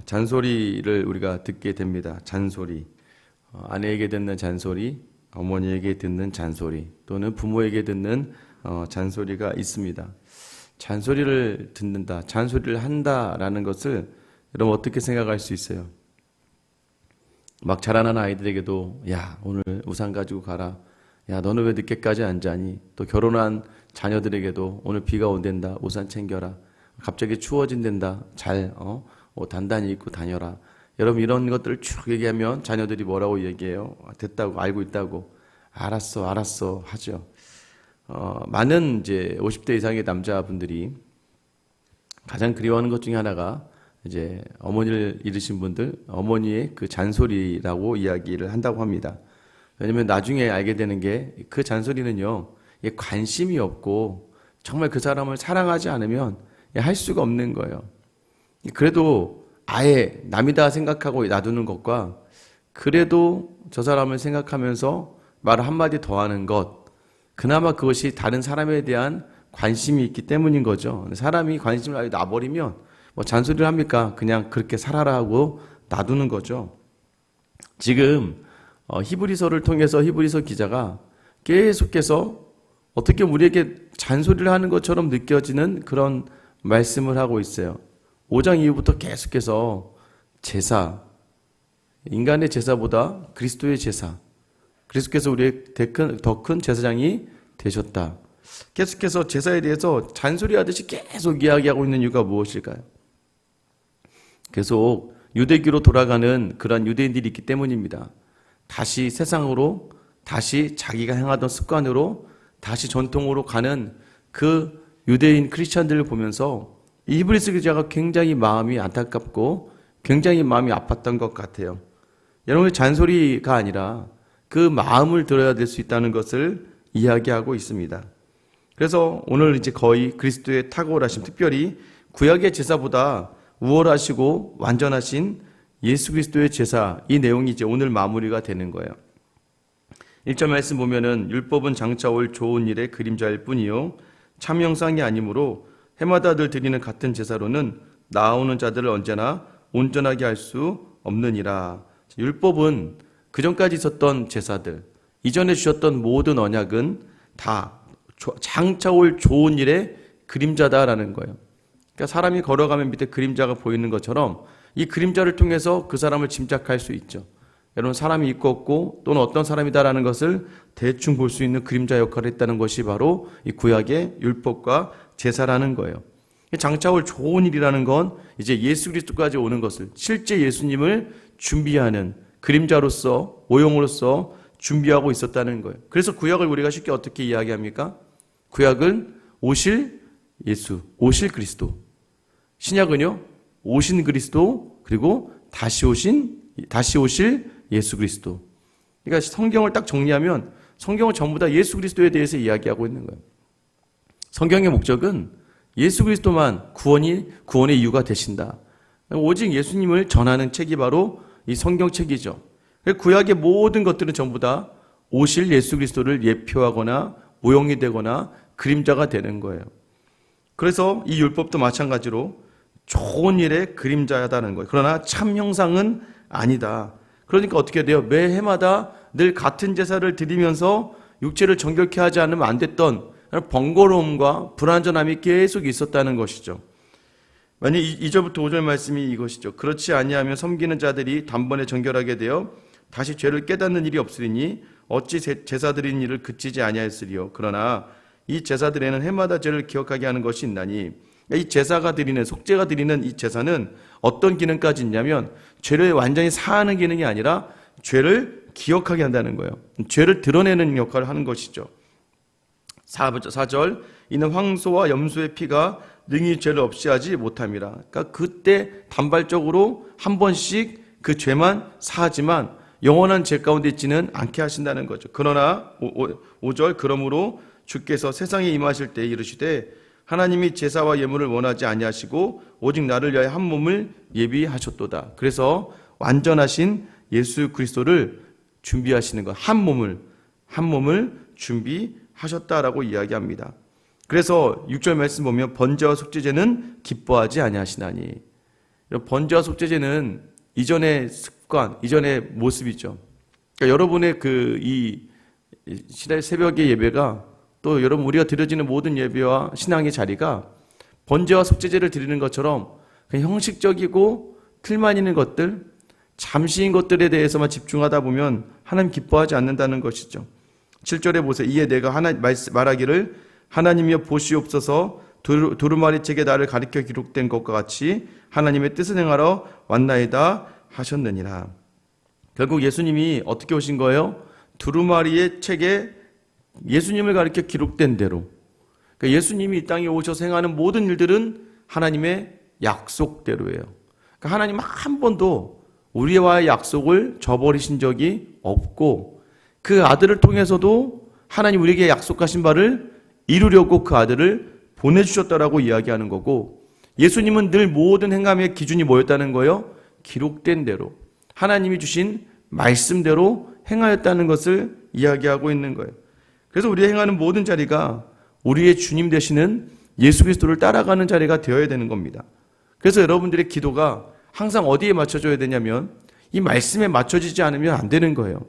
잔소리를 우리가 듣게 됩니다. 잔소리. 아내에게 듣는 잔소리, 어머니에게 듣는 잔소리, 또는 부모에게 듣는 잔소리가 있습니다. 잔소리를 듣는다, 잔소리를 한다라는 것을 여러분 어떻게 생각할 수 있어요? 막 자라난 아이들에게도 야, 오늘 우산 가지고 가라. 야, 너는 왜 늦게까지 안 자니? 또 결혼한 자녀들에게도 오늘 비가 온댄다. 우산 챙겨라. 갑자기 추워진댄다. 잘 단단히 입고 다녀라. 여러분 이런 것들을 쭉 얘기하면 자녀들이 뭐라고 얘기해요? 됐다고, 알고 있다고. 알았어 하죠. 많은 이제 50대 이상의 남자분들이 가장 그리워하는 것 중에 하나가 이제 어머니를 잃으신 분들, 어머니의 그 잔소리라고 이야기를 한다고 합니다. 왜냐면 나중에 알게 되는 게 그 잔소리는요, 관심이 없고 정말 그 사람을 사랑하지 않으면 할 수가 없는 거예요. 그래도 아예 남이다 생각하고 놔두는 것과 그래도 저 사람을 생각하면서 말 한마디 더 하는 것, 그나마 그것이 다른 사람에 대한 관심이 있기 때문인 거죠. 사람이 관심을 아예 놔버리면 뭐 잔소리를 합니까? 그냥 그렇게 살아라 하고 놔두는 거죠. 지금 히브리서를 통해서 히브리서 기자가 계속해서 어떻게 우리에게 잔소리를 하는 것처럼 느껴지는 그런 말씀을 하고 있어요. 5장 이후부터 계속해서 제사, 인간의 제사보다 그리스도의 제사, 그리스도께서 우리의 더 큰 제사장이 되셨다. 계속해서 제사에 대해서 잔소리하듯이 계속 이야기하고 있는 이유가 무엇일까요? 계속 유대교로 돌아가는 그런 유대인들이 있기 때문입니다. 다시 세상으로, 다시 자기가 행하던 습관으로, 다시 전통으로 가는 그 유대인 크리스찬들을 보면서 이 히브리서 기자가 굉장히 마음이 안타깝고 굉장히 마음이 아팠던 것 같아요. 여러분의 잔소리가 아니라 그 마음을 들어야 될 수 있다는 것을 이야기하고 있습니다. 그래서 오늘 이제 거의 그리스도의 탁월하심, 특별히 구약의 제사보다 우월하시고 완전하신 예수 그리스도의 제사, 이 내용이 이제 오늘 마무리가 되는 거예요. 1절 말씀 보면은 율법은 장차 올 좋은 일의 그림자일 뿐이요 참 형상이 아니므로 해마다 늘 드리는 같은 제사로는 나아오는 자들을 언제나 온전하게 할 수 없느니라. 율법은 그전까지 있었던 제사들, 이전에 주셨던 모든 언약은 다 장차 올 좋은 일의 그림자다라는 거예요. 그러니까 사람이 걸어가면 밑에 그림자가 보이는 것처럼 이 그림자를 통해서 그 사람을 짐작할 수 있죠. 여러분 사람이 있고 없고 또는 어떤 사람이다라는 것을 대충 볼 수 있는 그림자 역할을 했다는 것이 바로 이 구약의 율법과 제사라는 거예요. 장차 올 좋은 일이라는 건 이제 예수 그리스도까지 오는 것을 실제 예수님을 준비하는 그림자로서 모형으로서 준비하고 있었다는 거예요. 그래서 구약을 우리가 쉽게 어떻게 이야기합니까? 구약은 오실 예수, 오실 그리스도. 신약은요, 오신 그리스도, 그리고 다시 오실 예수 그리스도. 그러니까 성경을 딱 정리하면 성경은 전부 다 예수 그리스도에 대해서 이야기하고 있는 거예요. 성경의 목적은 예수 그리스도만 구원의 이유가 되신다. 오직 예수님을 전하는 책이 바로 이 성경책이죠. 구약의 모든 것들은 전부 다 오실 예수 그리스도를 예표하거나 모형이 되거나 그림자가 되는 거예요. 그래서 이 율법도 마찬가지로 좋은 일의 그림자다는 거예요. 그러나 참 형상은 아니다. 그러니까 어떻게 돼요? 매 해마다 늘 같은 제사를 드리면서 육체를 정결케 하지 않으면 안 됐던 번거로움과 불완전함이 계속 있었다는 것이죠. 만약 2절부터 5절 말씀이 이것이죠. 그렇지 아니하면 섬기는 자들이 단번에 정결하게 되어 다시 죄를 깨닫는 일이 없으리니 어찌 제사 드리는 일을 그치지 아니하였으리요. 그러나 이 제사들에는 해마다 죄를 기억하게 하는 것이 있나니, 이 제사가 드리는, 속죄가 드리는 이 제사는 어떤 기능까지 있냐면 죄를 완전히 사하는 기능이 아니라 죄를 기억하게 한다는 거예요. 죄를 드러내는 역할을 하는 것이죠. 4절 이는 황소와 염소의 피가 능히 죄를 없이 하지 못함이라. 그러니까 그때 단발적으로 한 번씩 그 죄만 사하지만 영원한 죄 가운데 있지는 않게 하신다는 거죠. 그러나 5절 그러므로 주께서 세상에 임하실 때 이르시되 하나님이 제사와 예물을 원하지 아니하시고 오직 나를 위하여 한 몸을 예비하셨도다. 그래서 완전하신 예수 그리스도를 준비하시는 것, 한 몸을 준비하셨다라고 이야기합니다. 그래서 6절 말씀 보면 번제와 속죄제는 기뻐하지 아니하시나니, 번제와 속죄제는 이전의 습관, 이전의 모습이죠. 그러니까 여러분의 이 새벽의 예배가 또 여러분 우리가 드려지는 모든 예배와 신앙의 자리가 번제와 속죄제를 드리는 것처럼 그냥 형식적이고 틀만 있는 것들, 잠시인 것들에 대해서만 집중하다 보면 하나님 기뻐하지 않는다는 것이죠. 7절에 보세요. 이에 내가 말하기를 하나님이여 보시옵소서 두루마리 책에 나를 가리켜 기록된 것과 같이 하나님의 뜻을 행하러 왔나이다 하셨느니라. 결국 예수님이 어떻게 오신 거예요? 두루마리의 책에 예수님을 가리켜 기록된 대로. 그러니까 예수님이 이 땅에 오셔서 행하는 모든 일들은 하나님의 약속대로예요. 그러니까 하나님 한 번도 우리와의 약속을 저버리신 적이 없고 그 아들을 통해서도 하나님 우리에게 약속하신 바를 이루려고 그 아들을 보내주셨다라고 이야기하는 거고, 예수님은 늘 모든 행함의 기준이 뭐였다는 거예요? 기록된 대로 하나님이 주신 말씀대로 행하였다는 것을 이야기하고 있는 거예요. 그래서 우리가 행하는 모든 자리가 우리의 주님 되시는 예수 그리스도를 따라가는 자리가 되어야 되는 겁니다. 그래서 여러분들의 기도가 항상 어디에 맞춰져야 되냐면 이 말씀에 맞춰지지 않으면 안 되는 거예요.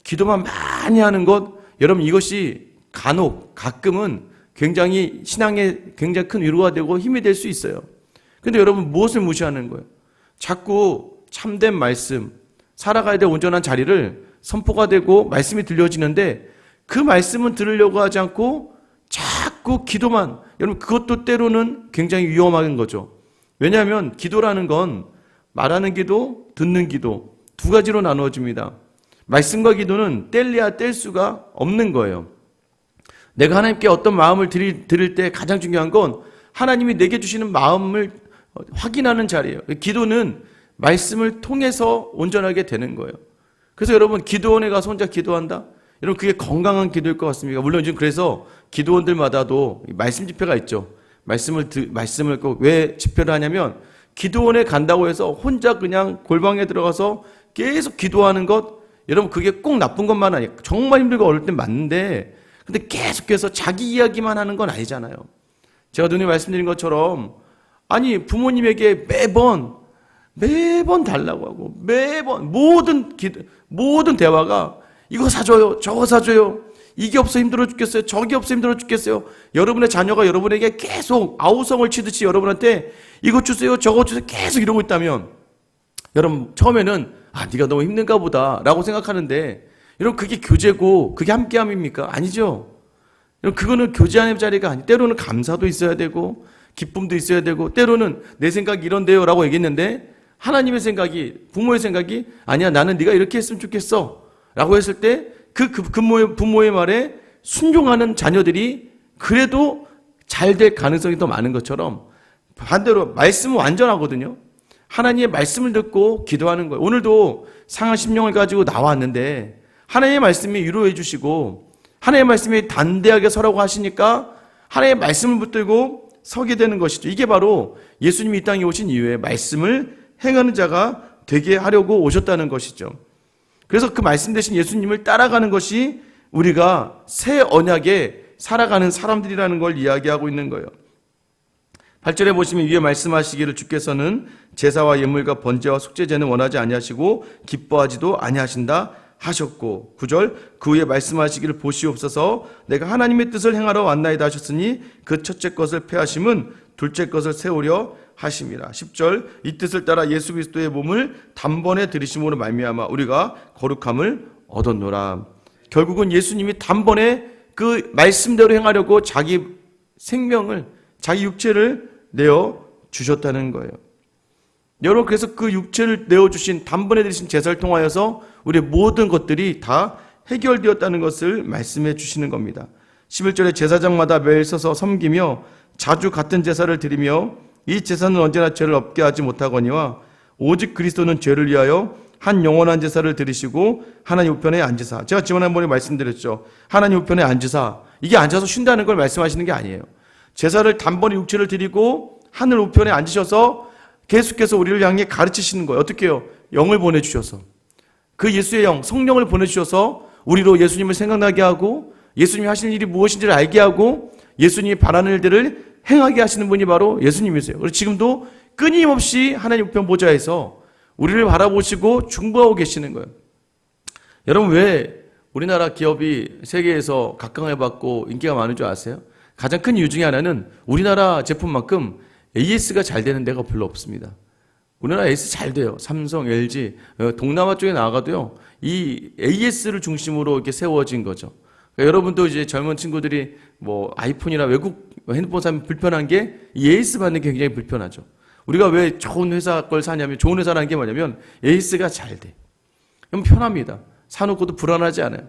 기도만 많이 하는 것, 여러분 이것이 가끔은 굉장히 신앙에 굉장히 큰 위로가 되고 힘이 될 수 있어요. 근데 여러분 무엇을 무시하는 거예요? 자꾸 참된 말씀, 살아가야 될 온전한 자리를 선포가 되고 말씀이 들려지는데 그 말씀은 들으려고 하지 않고 자꾸 기도만, 여러분 그것도 때로는 굉장히 위험한 거죠. 왜냐하면 기도라는 건 말하는 기도, 듣는 기도 두 가지로 나누어집니다. 말씀과 기도는 뗄래야 뗄 수가 없는 거예요. 내가 하나님께 어떤 마음을 드릴 때 가장 중요한 건 하나님이 내게 주시는 마음을 확인하는 자리예요. 기도는 말씀을 통해서 온전하게 되는 거예요. 그래서 여러분 기도원에 가서 혼자 기도한다? 여러분 그게 건강한 기도일 것 같습니까? 물론 지금 그래서 기도원들마다도 말씀 집회가 있죠. 말씀을 꼭 왜 집회를 하냐면 기도원에 간다고 해서 혼자 그냥 골방에 들어가서 계속 기도하는 것, 여러분 그게 꼭 나쁜 것만 아니에요. 정말 힘들고 어려울 땐 맞는데 근데 계속해서 자기 이야기만 하는 건 아니잖아요. 제가 눈에 말씀드린 것처럼 아니 부모님에게 매번 달라고 하고 매번 모든 대화가 이거 사줘요, 저거 사줘요, 이게 없어 힘들어 죽겠어요, 저게 없어 힘들어 죽겠어요. 여러분의 자녀가 여러분에게 계속 아우성을 치듯이 여러분한테 이거 주세요, 저거 주세요 계속 이러고 있다면 여러분 처음에는 네가 너무 힘든가 보다 라고 생각하는데, 여러분 그게 교제고 그게 함께함입니까? 아니죠. 여러분 그거는 교제하는 자리가 아니, 때로는 감사도 있어야 되고 기쁨도 있어야 되고, 때로는 내 생각이 이런데요 라고 얘기했는데 하나님의 생각이, 부모의 생각이 아니야 나는 네가 이렇게 했으면 좋겠어 라고 했을 때 그 부모의 말에 순종하는 자녀들이 그래도 잘 될 가능성이 더 많은 것처럼, 반대로 말씀은 완전하거든요. 하나님의 말씀을 듣고 기도하는 거예요. 오늘도 상한 심령을 가지고 나왔는데 하나님의 말씀이 위로해 주시고 하나님의 말씀이 단대하게 서라고 하시니까 하나님의 말씀을 붙들고 서게 되는 것이죠. 이게 바로 예수님이 이 땅에 오신 이후에 말씀을 행하는 자가 되게 하려고 오셨다는 것이죠. 그래서 그 말씀 대신 예수님을 따라가는 것이 우리가 새 언약에 살아가는 사람들이라는 걸 이야기하고 있는 거예요. 8절에 보시면 위에 말씀하시기를 주께서는 제사와 예물과 번제와 속죄제는 원하지 아니하시고 기뻐하지도 아니하신다 하셨고, 9절 그 후에 말씀하시기를 보시옵소서 내가 하나님의 뜻을 행하러 왔나이다 하셨으니 그 첫째 것을 폐하심은 둘째 것을 세우려 하심이라. 10절 이 뜻을 따라 예수 그리스도의 몸을 단번에 들이심으로 말미암아 우리가 거룩함을 얻었노라. 결국은 예수님이 단번에 그 말씀대로 행하려고 자기 생명을, 자기 육체를 내어 주셨다는 거예요. 여러분 그래서 그 육체를 내어주신, 단번에 드리신 제사를 통하여서 우리의 모든 것들이 다 해결되었다는 것을 말씀해 주시는 겁니다. 11절에 제사장마다 매일 서서 섬기며 자주 같은 제사를 드리며 이 제사는 언제나 죄를 없게 하지 못하거니와 오직 그리스도는 죄를 위하여 한 영원한 제사를 드리시고 하나님 우편에 앉으사. 제가 지난번에 말씀드렸죠. 하나님 우편에 앉으사. 이게 앉아서 쉰다는 걸 말씀하시는 게 아니에요. 제사를 단번에 육체를 드리고 하늘 우편에 앉으셔서 계속해서 우리를 향해 가르치시는 거예요. 어떻게 해요? 영을 보내주셔서, 그 예수의 영, 성령을 보내주셔서 우리로 예수님을 생각나게 하고 예수님이 하시는 일이 무엇인지를 알게 하고 예수님이 바라는 일들을 행하게 하시는 분이 바로 예수님이세요. 그래서 지금도 끊임없이 하나님 우편 보좌에서 우리를 바라보시고 중보하고 계시는 거예요. 여러분, 왜 우리나라 기업이 세계에서 각광을 받고 인기가 많은 줄 아세요? 가장 큰 이유 중에 하나는 우리나라 제품만큼 AS가 잘 되는 데가 별로 없습니다. 우리나라 AS 잘 돼요. 삼성, LG, 동남아 쪽에 나가도요, 이 AS를 중심으로 이렇게 세워진 거죠. 그러니까 여러분도 이제 젊은 친구들이 뭐 아이폰이나 외국 핸드폰 사면 불편한 게 이 AS 받는 게 굉장히 불편하죠. 우리가 왜 좋은 회사 걸 사냐면, 좋은 회사라는 게 뭐냐면 AS가 잘 돼. 그럼 편합니다. 사놓고도 불안하지 않아요.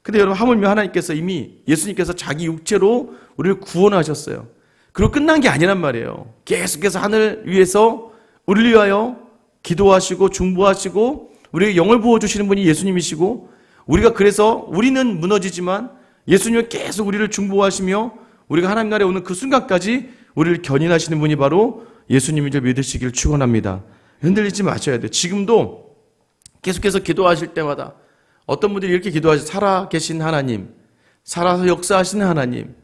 근데 여러분, 하물며 하나님께서 이미 예수님께서 자기 육체로 우리를 구원하셨어요. 그리고 끝난 게 아니란 말이에요. 계속해서 하늘 위에서 우리를 위하여 기도하시고 중보하시고 우리에게 영을 부어주시는 분이 예수님이시고, 우리가 그래서 우리는 무너지지만 예수님은 계속 우리를 중보하시며 우리가 하나님 나라에 오는 그 순간까지 우리를 견인하시는 분이 바로 예수님인 줄 믿으시기를 축원합니다. 흔들리지 마셔야 돼요. 지금도 계속해서 기도하실 때마다 어떤 분들이 이렇게 기도하시죠. 살아계신 하나님, 살아서 역사하시는 하나님,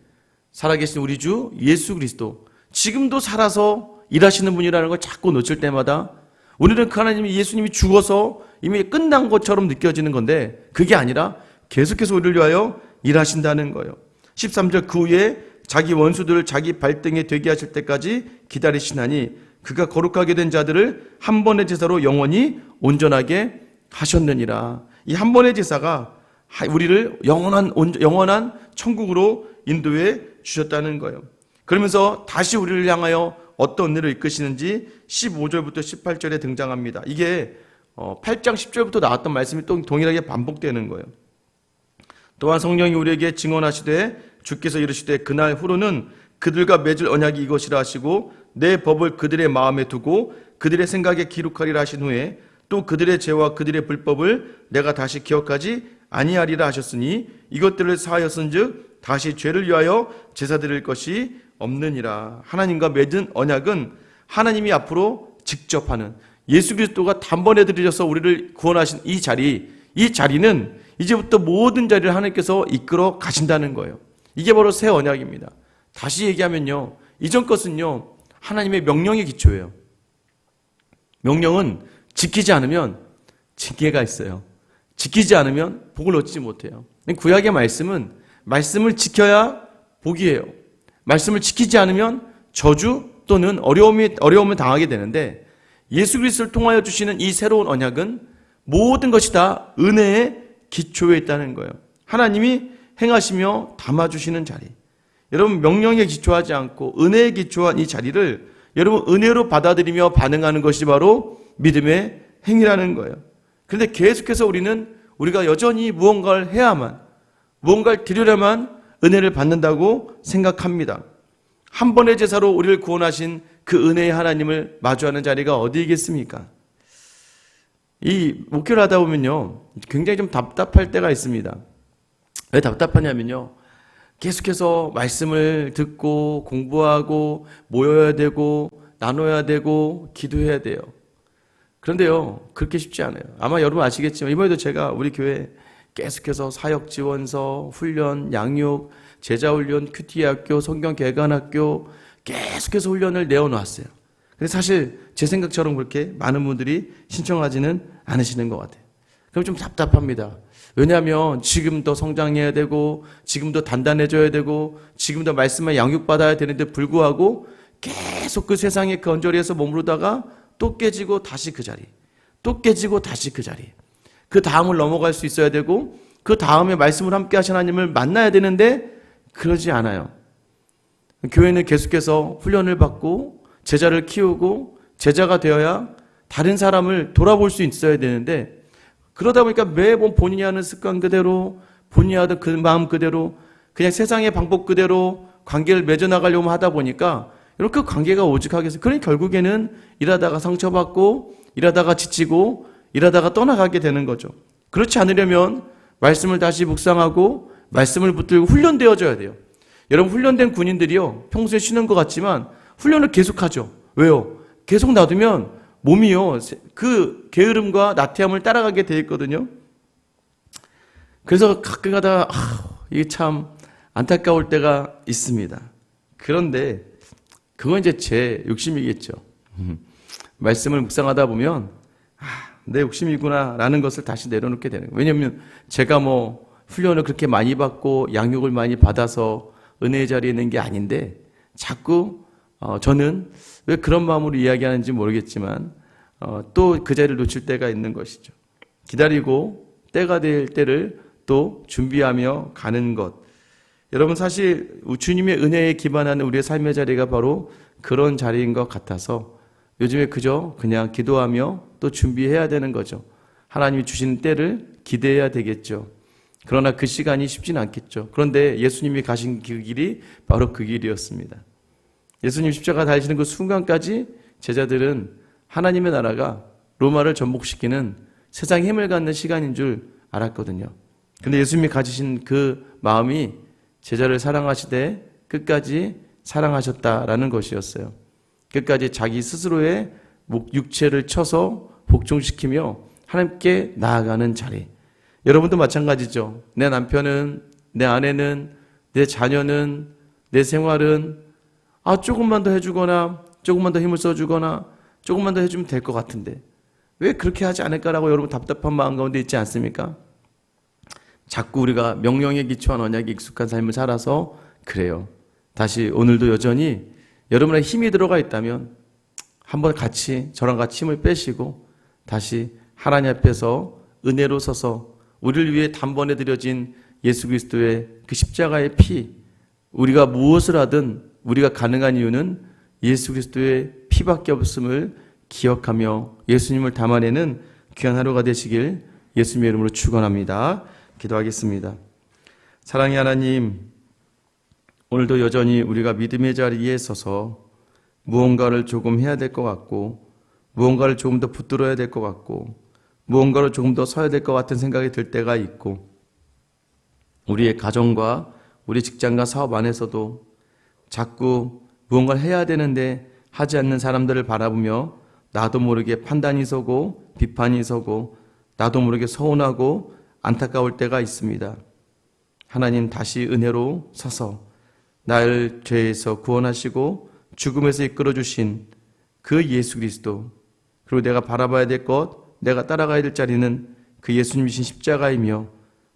살아계신 우리 주 예수 그리스도, 지금도 살아서 일하시는 분이라는 걸 자꾸 놓칠 때마다 우리는 그 하나님이, 예수님이 죽어서 이미 끝난 것처럼 느껴지는 건데, 그게 아니라 계속해서 우리를 위하여 일하신다는 거예요. 13절, 그 후에 자기 원수들을 자기 발등에 되게 하실 때까지 기다리시나니 그가 거룩하게 된 자들을 한 번의 제사로 영원히 온전하게 하셨느니라. 이 한 번의 제사가 우리를 영원한 천국으로 인도해 주셨다는 거예요. 그러면서 다시 우리를 향하여 어떤 은혜로 이끄시는지 15절부터 18절에 등장합니다. 이게 8장 10절부터 나왔던 말씀이 또 동일하게 반복되는 거예요. 또한 성령이 우리에게 증언하시되 주께서 이르시되 그날 후로는 그들과 맺을 언약이 이것이라 하시고 내 법을 그들의 마음에 두고 그들의 생각에 기록하리라 하신 후에 또 그들의 죄와 그들의 불법을 내가 다시 기억하지 아니하리라 하셨으니 이것들을 사하였은즉 다시 죄를 위하여 제사 드릴 것이 없느니라. 하나님과 맺은 언약은 하나님이 앞으로 직접 하는, 예수 그리스도가 단번에 들으셔서 우리를 구원하신 이 자리는 이제부터 모든 자리를 하나님께서 이끌어 가신다는 거예요. 이게 바로 새 언약입니다. 다시 얘기하면요, 이전 것은요 하나님의 명령의 기초예요. 명령은 지키지 않으면 징계가 있어요. 지키지 않으면 복을 얻지 못해요. 구약의 말씀은 말씀을 지켜야 복이에요. 말씀을 지키지 않으면 저주 또는 어려움을 당하게 되는데, 예수 그리스도를 통하여 주시는 이 새로운 언약은 모든 것이 다 은혜의 기초에 있다는 거예요. 하나님이 행하시며 담아주시는 자리. 여러분, 명령에 기초하지 않고 은혜에 기초한 이 자리를 여러분 은혜로 받아들이며 반응하는 것이 바로 믿음의 행위라는 거예요. 그런데 계속해서 우리가 여전히 무언가를 해야만, 무언가를 드리려만 은혜를 받는다고 생각합니다. 한 번의 제사로 우리를 구원하신 그 은혜의 하나님을 마주하는 자리가 어디이겠습니까? 이 목회를 하다 보면요 굉장히 좀 답답할 때가 있습니다. 왜 답답하냐면요, 계속해서 말씀을 듣고 공부하고 모여야 되고 나눠야 되고 기도해야 돼요. 그런데요 그렇게 쉽지 않아요. 아마 여러분 아시겠지만 이번에도 제가 우리 교회 계속해서 사역 지원서, 훈련, 양육, 제자 훈련, 큐티 학교, 성경 개관학교 계속해서 훈련을 내어놨어요. 근데 사실 제 생각처럼 그렇게 많은 분들이 신청하지는 않으시는 것 같아요. 그럼 좀 답답합니다. 왜냐하면 지금도 성장해야 되고 지금도 단단해져야 되고 지금도 말씀을 양육받아야 되는데 불구하고 계속 그 세상의 그 언저리에서 머무르다가 또 깨지고 다시 그 자리, 또 깨지고 다시 그 자리, 그 다음을 넘어갈 수 있어야 되고 그 다음에 말씀을 함께 하신 하나님을 만나야 되는데 그러지 않아요. 교회는 계속해서 훈련을 받고 제자를 키우고 제자가 되어야 다른 사람을 돌아볼 수 있어야 되는데, 그러다 보니까 매번 본인이 하는 습관 그대로, 본인이 하던 그 마음 그대로, 그냥 세상의 방법 그대로 관계를 맺어나가려고 하다 보니까 이렇게 관계가 오직하게, 그러니 결국에는 일하다가 상처받고 일하다가 지치고 일하다가 떠나가게 되는 거죠. 그렇지 않으려면 말씀을 다시 묵상하고 말씀을 붙들고 훈련되어져야 돼요. 여러분, 훈련된 군인들이요 평소에 쉬는 것 같지만 훈련을 계속하죠. 왜요? 계속 놔두면 몸이요 그 게으름과 나태함을 따라가게 돼 있거든요. 그래서 가끔 가다가 이게 참 안타까울 때가 있습니다. 그런데 그건 이제 제 욕심이겠죠. 말씀을 묵상하다 보면 내 욕심이구나 라는 것을 다시 내려놓게 되는 거예요. 왜냐하면 제가 훈련을 그렇게 많이 받고 양육을 많이 받아서 은혜의 자리에 있는 게 아닌데 자꾸 저는 왜 그런 마음으로 이야기하는지 모르겠지만 또 그 자리를 놓칠 때가 있는 것이죠. 기다리고 때가 될 때를 또 준비하며 가는 것. 여러분 사실 주님의 은혜에 기반하는 우리의 삶의 자리가 바로 그런 자리인 것 같아서 요즘에 그냥 기도하며 또 준비해야 되는 거죠. 하나님이 주시는 때를 기대해야 되겠죠. 그러나 그 시간이 쉽지는 않겠죠. 그런데 예수님이 가신 그 길이 바로 그 길이었습니다. 예수님 십자가 달리시는 그 순간까지 제자들은 하나님의 나라가 로마를 전복시키는 세상의 힘을 갖는 시간인 줄 알았거든요. 근데 예수님이 가지신 그 마음이 제자를 사랑하시되 끝까지 사랑하셨다라는 것이었어요. 끝까지 자기 스스로의 육체를 쳐서 복종시키며 하나님께 나아가는 자리. 여러분도 마찬가지죠. 내 남편은, 내 아내는, 내 자녀는, 내 생활은 조금만 더 해주거나 조금만 더 힘을 써주거나 조금만 더 해주면 될 것 같은데 왜 그렇게 하지 않을까라고 여러분 답답한 마음 가운데 있지 않습니까? 자꾸 우리가 명령에 기초한 언약에 익숙한 삶을 살아서 그래요. 다시 오늘도 여전히 여러분의 힘이 들어가 있다면 한번 저랑 같이 힘을 빼시고 다시 하나님 앞에서 은혜로 서서 우리를 위해 단번에 드려진 예수 그리스도의 그 십자가의 피, 우리가 무엇을 하든 우리가 가능한 이유는 예수 그리스도의 피밖에 없음을 기억하며 예수님을 담아내는 귀한 하루가 되시길 예수님의 이름으로 축원합니다. 기도하겠습니다. 사랑의 하나님, 오늘도 여전히 우리가 믿음의 자리에 서서 무언가를 조금 해야 될 것 같고 무언가를 조금 더 붙들어야 될 것 같고 무언가를 조금 더 서야 될 것 같은 생각이 들 때가 있고 우리의 가정과 우리 직장과 사업 안에서도 자꾸 무언가를 해야 되는데 하지 않는 사람들을 바라보며 나도 모르게 판단이 서고 비판이 서고 나도 모르게 서운하고 안타까울 때가 있습니다. 하나님 다시 은혜로 서서 나를 죄에서 구원하시고 죽음에서 이끌어주신 그 예수 그리스도, 그리고 내가 바라봐야 될 것, 내가 따라가야 될 자리는 그 예수님이신 십자가이며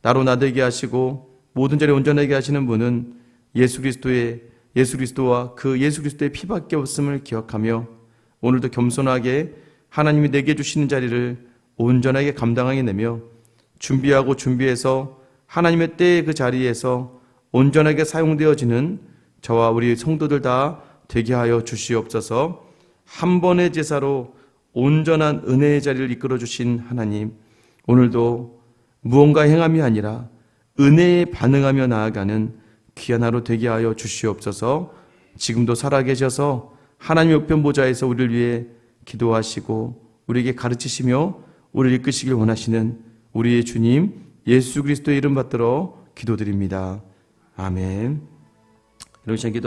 나로 나되게 하시고 모든 자리 온전하게 하시는 분은 예수 그리스도와 그 예수 그리스도의 피밖에 없음을 기억하며 오늘도 겸손하게 하나님이 내게 주시는 자리를 온전하게 감당하게 되며 준비해서 하나님의 때의 그 자리에서 온전하게 사용되어지는 저와 우리 성도들 다 되게 하여 주시옵소서. 한 번의 제사로 온전한 은혜의 자리를 이끌어 주신 하나님, 오늘도 무언가 행함이 아니라 은혜에 반응하며 나아가는 귀한 하루 되게 하여 주시옵소서. 지금도 살아계셔서 하나님의 우편 보좌에서 우리를 위해 기도하시고 우리에게 가르치시며 우리를 이끄시길 원하시는 우리의 주님 예수 그리스도의 이름 받들어 기도드립니다. 아멘. 이런 시간 기도